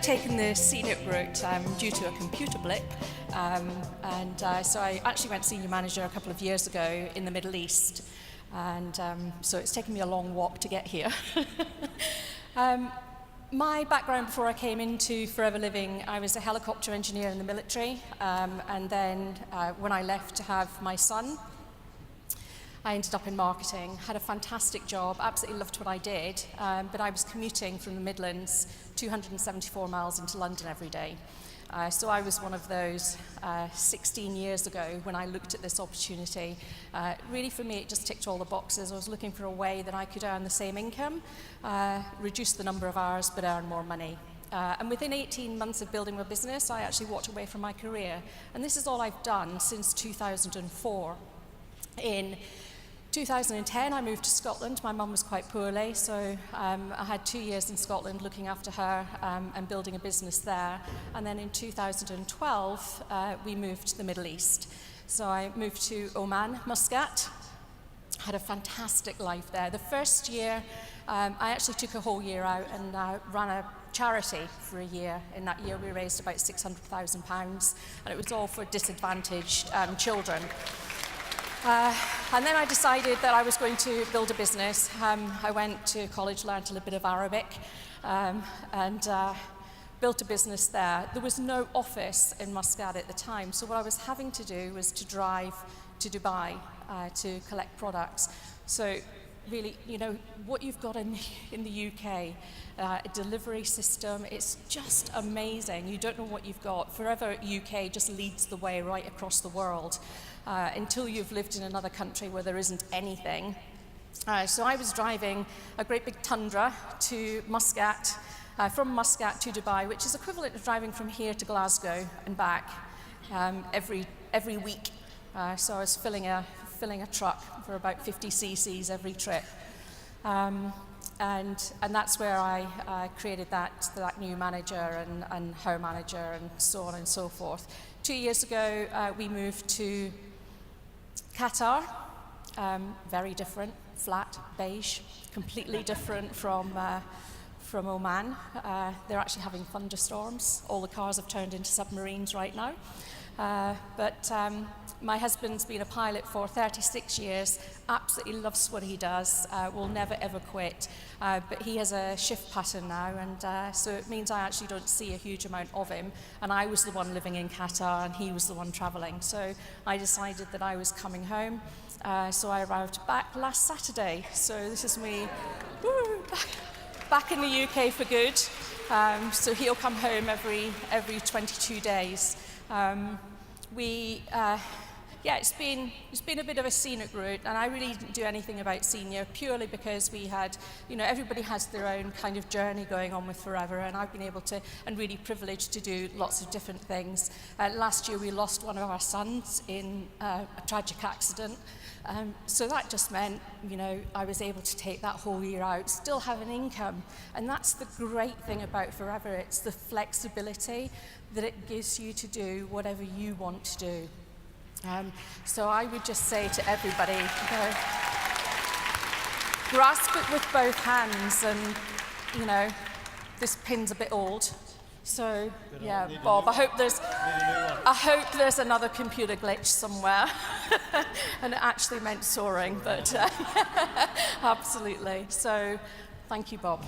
taken the scenic route due to a computer blip, so I actually went senior manager a couple of years ago in the Middle East, and so it's taken me a long walk to get here. My background before I came into Forever Living, I was a helicopter engineer in the military, and then when I left to have my son, I ended up in marketing, had a fantastic job, absolutely loved what I did, but I was commuting from the Midlands 274 miles into London every day. So I was one of those 16 years ago when I looked at this opportunity. Really for me it just ticked all the boxes. I was looking for a way that I could earn the same income, reduce the number of hours but earn more money. And within 18 months of building my business, I actually walked away from my career. And this is all I've done since 2004. In 2010, I moved to Scotland. My mum was quite poorly, so I had 2 years in Scotland looking after her and building a business there. And then in 2012, we moved to the Middle East. So I moved to Oman, Muscat. Had a fantastic life there. The first year, I actually took a whole year out and ran a charity for a year. In that year, we raised about £600,000, and it was all for disadvantaged children. And then I decided that I was going to build a business. I went to college, learned a little bit of Arabic, and built a business there. There was no office in Muscat at the time, so what I was having to do was to drive to Dubai to collect products. So really, you know, what you've got in the UK, a delivery system, it's just amazing. You don't know what you've got. Forever UK just leads the way right across the world. Until you've lived in another country where there isn't anything. So I was driving a great big Tundra to Muscat, from Muscat to Dubai, which is equivalent to driving from here to Glasgow and back every week. So I was filling a truck for about 50 cc's every trip. And that's where I created that new manager and her manager and so on and so forth. 2 years ago, we moved to Qatar, very different, flat, beige, completely different from Oman. They're actually having thunderstorms. All the cars have turned into submarines right now. But my husband's been a pilot for 36 years, absolutely loves what he does, will never ever quit. But he has a shift pattern now, and so it means I actually don't see a huge amount of him. And I was the one living in Qatar, and he was the one traveling. So I decided that I was coming home. So I arrived back last Saturday. So this is me, back in the UK for good. So he'll come home every 22 days. It's been a bit of a scenic route, and I really didn't do anything about senior purely because we had, you know, everybody has their own kind of journey going on with Forever, and I've been able to, and really privileged to do lots of different things. Last year we lost one of our sons in a tragic accident, so that just meant, you know, I was able to take that whole year out, still have an income, and that's the great thing about Forever. It's the flexibility that it gives you to do whatever you want to do. So I would just say to everybody, you know, grasp it with both hands, and, you know, this pin's a bit old. So, yeah, Bob, I hope there's another computer glitch somewhere. And it actually meant soaring, but absolutely. So, thank you, Bob.